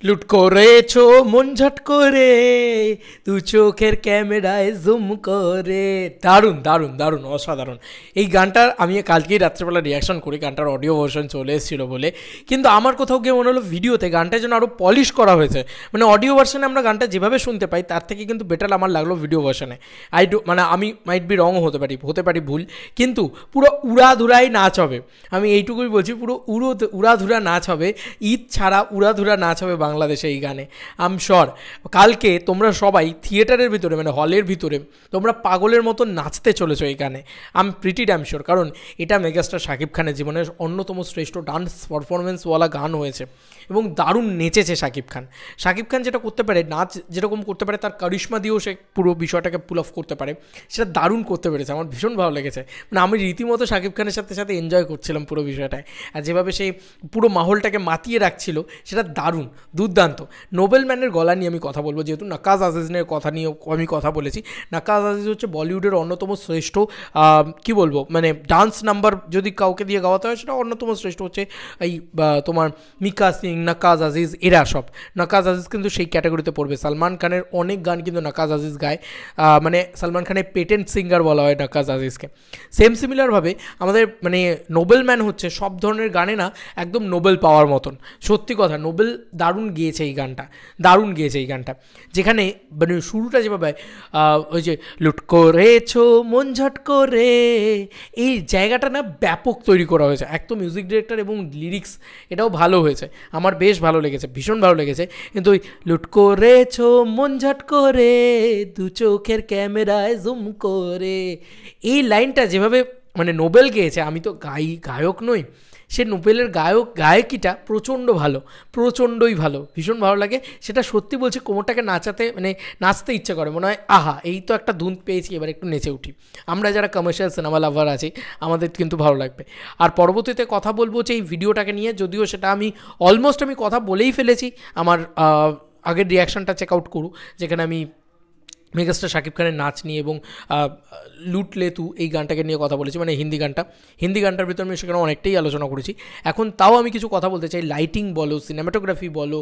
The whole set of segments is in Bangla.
লুট করেছো মন ঝট করে, তু চোখের ক্যামেরায় জুম করে। দারুণ দারুণ দারুণ, অসাধারণ। এই গানটার আমি কালকেই রাত্রেবেলা রিয়াকশন করি, গানটার অডিও ভার্সন চলে এসেছিলো বলে, কিন্তু আমার কোথাও গিয়ে মনে হলো ভিডিওতে গানটা যেন আরও পলিশ করা হয়েছে। মানে অডিও ভার্সনে আমরা গানটা যেভাবে শুনতে পাই তার থেকে কিন্তু বেটার আমার লাগলো ভিডিও ভার্সনে। মানে আমি মাইট বি রং হতে পারি ভুল, কিন্তু পুরো উড়াধুরাই নাচ হবে। আমি এইটুকুই বলছি, পুরো উড়াধুরা নাচ হবে। ঈদ ছাড়া উড়াধুরা নাচ হবে বাংলাদেশে এই গানে। আম শর কালকে তোমরা সবাই থিয়েটারের ভিতরে, মানে হলের ভিতরে তোমরা পাগলের মতো নাচতে চলেছো এই গানে। আম প্রিটি ড্যাম শিওর, কারণ এটা মেগাস্টার শাকিব খানের জীবনের অন্যতম শ্রেষ্ঠ ডান্স পারফরমেন্সওয়ালা গান হয়েছে এবং দারুণ নেচেছে শাকিব খান। শাকিব খান যেটা করতে পারে, নাচ যেরকম করতে পারে, তার কারিশমা দিয়েও সে পুরো বিষয়টাকে পুল অফ করতে পারে, সেটা দারুণ করতে পেরেছে। আমার ভীষণ ভালো লেগেছে। মানে আমি রীতিমতো শাকিব খানের সাথে সাথে এনজয় করছিলাম পুরো বিষয়টায়, আর যেভাবে সেই পুরো মাহলটাকে মাতিয়ে রাখছিল সেটা দারুণ, দুর্দান্ত। নোবেল ম্যানের গলা নিয়ে আমি কথা বলবো, যেহেতু নাকাজ আজিজের কথা নিয়ে আমি কথা বলেছি। নাকাজ আজিজ হচ্ছে বলিউডের অন্যতম শ্রেষ্ঠ, কি বলবো, মানে ডান্স নাম্বার যদি কাউকে দিয়ে গাওয়াতে হয় সেটা অন্যতম শ্রেষ্ঠ হচ্ছে এই তোমার মিকা সিং, নাকাজ আজিজ, এরা সব। নাকাজ আজিজ কিন্তু সেই ক্যাটাগরিতে পড়বে। সালমান খানের অনেক গান কিন্তু নাকাজ আজিজ গায়, মানে সালমান খানের পেটেন্ট সিঙ্গার বলা হয় নাকাজ আজিজকে। সেম সিমিলারভাবে আমাদের মানে নোবেল ম্যান হচ্ছে সব ধরনের গানে না একদম নোবেল পাওয়ার মতন। সত্যি কথা, নোবেল দারুণ গিয়েছে এই গানটা, দারুণ গিয়েছে এই গানটা। যেখানে মানে শুরুটা যেভাবে ওই যে লুট করেছো মন ঝট করে, এই জায়গাটা না ব্যাপক তৈরি করা হয়েছে। এক তো মিউজিক ডিরেক্টর এবং লিরিক্স এটাও ভালো হয়েছে, আমার বেশ ভালো লেগেছে, ভীষণ ভালো লেগেছে। কিন্তু ওই লুট করেছো মন ঝট করে, দু চোখের ক্যামেরায় জুম করে, এই লাইনটা যেভাবে মানে নোবেল গেয়েছে, আমি তো গায়ক নই, সে নোবেলের গায়কিটা প্রচণ্ড ভালো, প্রচণ্ডই ভালো, ভীষণ ভালো লাগে। সেটা সত্যি বলছি, কোমরটাকে মানে নাচতে ইচ্ছে করে, মনে হয় আহা এই তো একটা ধুন পেয়েছি, এবার একটু নেচে উঠি। আমরা যারা কমার্শিয়াল সিনেমা লাভার আছি আমাদের কিন্তু ভালো লাগবে। আর পরবর্তীতে কথা বলবো যে এই ভিডিওটাকে নিয়ে, যদিও সেটা আমি অলমোস্ট কথা বলেই ফেলেছি। আমার আগের রিয়াকশানটা চেক আউট করু, যেখানে আমি মেগাস্টার শাকিব খানের নাচ নিয়ে এবং লুটলে তু এই গানটাকে নিয়ে কথা বলেছি, মানে হিন্দি গানটার ভিতরে আমি সেখানে অনেকটাই আলোচনা করেছি। এখন তাও আমি কিছু কথা বলতে চাই। লাইটিং বলো, সিনেমাটোগ্রাফি বলো,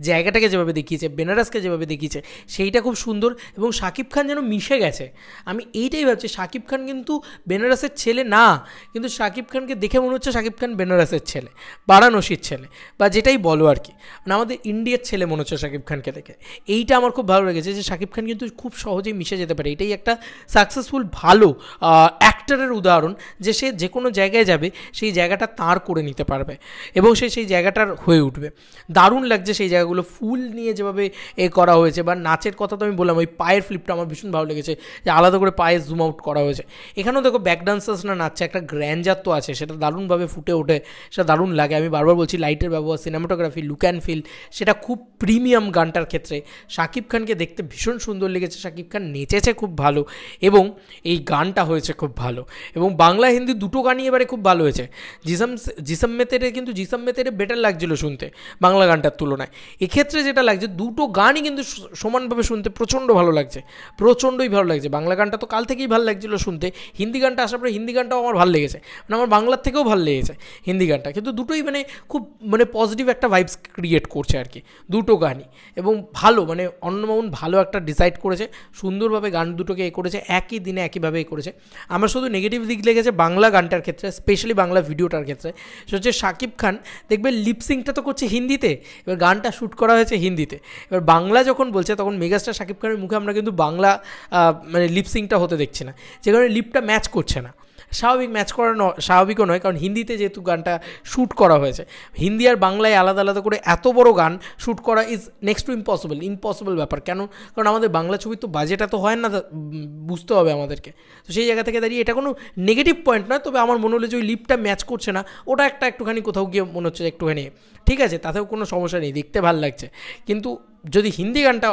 জায়গাটাকে যেভাবে দেখিয়েছে, বেনারসকে যেভাবে দেখিয়েছে, সেইটা খুব সুন্দর। এবং শাকিব খান যেন মিশে গেছে। আমি এইটাই ভাবছি, শাকিব খান কিন্তু বেনারসের ছেলে না, কিন্তু শাকিব খানকে দেখে মনে হচ্ছে শাকিব খান বেনারসের ছেলে, বারাণসীর ছেলে, বা যেটাই বলো আর কি, মানে আমাদের ইন্ডিয়ার ছেলে মনে হচ্ছে শাকিব খানকে দেখে। এইটা আমার খুব ভালো লেগেছে যে শাকিব খান কিন্তু খুব সহজেই মিশে যেতে পারে। এটাই একটা সাকসেসফুল ভালো অ্যাক্টরের উদাহরণ, যে সে যে কোনো জায়গায় যাবে সেই জায়গাটা তার করে নিতে পারবে এবং সে সেই জায়গাটার হয়ে উঠবে। দারুণ লাগছে সেই জায়গাগুলো, ফুল নিয়ে যেভাবে করা হয়েছে, বা নাচের কথা তো আমি বললাম, ওই পায়ের ফ্লিপটা আমার ভীষণ ভালো লেগেছে, যে আলাদা করে পায়ে জুম আউট করা হয়েছে। এখানেও দেখো ব্যাক ডান্সার্স না নাচছে, একটা গ্র্যান্ডার তো আছে, সেটা দারুণভাবে ফুটে ওঠে, সেটা দারুণ লাগে। আমি বারবার বলছি, লাইটের ব্যবহার, সিনেমাটোগ্রাফি, লুক অ্যান্ড ফিল, সেটা খুব প্রিমিয়াম গানটার ক্ষেত্রে। শাকিব খানকে দেখতে ভীষণ সুন্দর লেগেছে, শাকিব খান নেচেছে খুব ভালো, এবং এই গানটা হয়েছে খুব ভালো। এবং বাংলা হিন্দি দুটো গানই এবারে খুব ভালো হয়েছে। জিসম মেতেরে বেটার লাগছিল শুনতে বাংলা গানটার তুলনায়। এক্ষেত্রে যেটা লাগছে, দুটো গানই কিন্তু সমানভাবে শুনতে প্রচণ্ড ভালো লাগছে, প্রচণ্ডই ভালো লাগছে। বাংলা গানটা তো কাল থেকেই ভালো লাগছিলো শুনতে, হিন্দি গানটা আসার পরে হিন্দি গানটাও আমার ভালো লেগেছে, মানে আমার বাংলার থেকেও ভালো লেগেছে হিন্দি গানটা। কিন্তু দুটোই মানে খুব মানে পজিটিভ একটা ভাইবস ক্রিয়েট করছে আর কি দুটো গানই, এবং ভালো, মানে অন্যমন ভালো একটা ডিসাইড করেছে, সুন্দরভাবে গান দুটোকে করেছে, একই দিনে একইভাবে করেছে। আমার শুধু নেগেটিভ দিক লেগেছে বাংলা গানটার ক্ষেত্রে, স্পেশালি বাংলা ভিডিওটার ক্ষেত্রে। সেটা হচ্ছে শাকিব খান দেখবে লিপসিংটা তো করছে হিন্দিতে, এবার গানটা শ্যুট করা হয়েছে হিন্দিতে, এবার বাংলা যখন বলছে তখন মেগাস্টার শাকিব খানের মুখে আমরা কিন্তু বাংলা মানে লিপসিংটা হতে দেখছি না, যে কারণে লিপটা ম্যাচ করছে না। স্বাভাবিকও নয়, কারণ হিন্দিতে যেহেতু গানটা শ্যুট করা হয়েছে, হিন্দি আর বাংলায় আলাদা আলাদা করে এত বড় গান শ্যুট করা ইজ নেক্সট টু ইম্পসিবল ব্যাপার। কেন? কারণ আমাদের বাংলা ছবির তো বাজেট এত হয় না, বুঝতে হবে আমাদেরকে। তো সেই জায়গা থেকে দাঁড়িয়ে এটা কোনো নেগেটিভ পয়েন্ট নয়, তবে আমার মনে হলো যে ওই লিপটা ম্যাচ করছে না, ওটা একটুখানি কোথাও গিয়ে মনে হচ্ছে একটুখানি, ঠিক আছে, তাতেও কোনো সমস্যা নেই, দেখতে ভালো লাগছে। কিন্তু যদি হিন্দি গানটা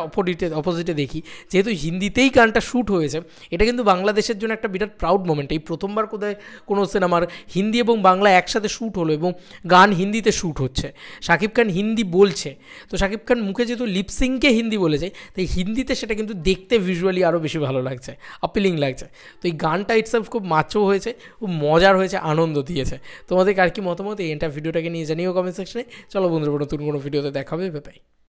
অপোজিটে দেখি, যেহেতু হিন্দিতেই গানটা শ্যুট হয়েছে, এটা কিন্তু বাংলাদেশের জন্য একটা বিরাট প্রাউড মোমেন্ট। এই প্রথমবার কোথায় কোনো সিনেমার হিন্দি এবং বাংলা একসাথে শ্যুট হলো এবং গান হিন্দিতে শ্যুট হচ্ছে, শাকিব খান হিন্দি বলছে, তো শাকিব খান মুখে যেহেতু লিপসিংকে হিন্দি বলেছে, তাই হিন্দিতে সেটা কিন্তু দেখতে ভিজুয়ালি আরও বেশি ভালো লাগছে, আপিলিং লাগছে। তো এই গানটা ইটসেলফ খুব মাচও হয়েছে, খুব মজার হয়েছে, আনন্দ দিয়েছে। তোমাদের আর কি মতামত এই ভিডিওটাকে নিয়ে জানিও কমেন্ট সেকশনে। চলো বন্ধুরা, নতুন কোনো ভিডিওতে দেখাবে, বাই।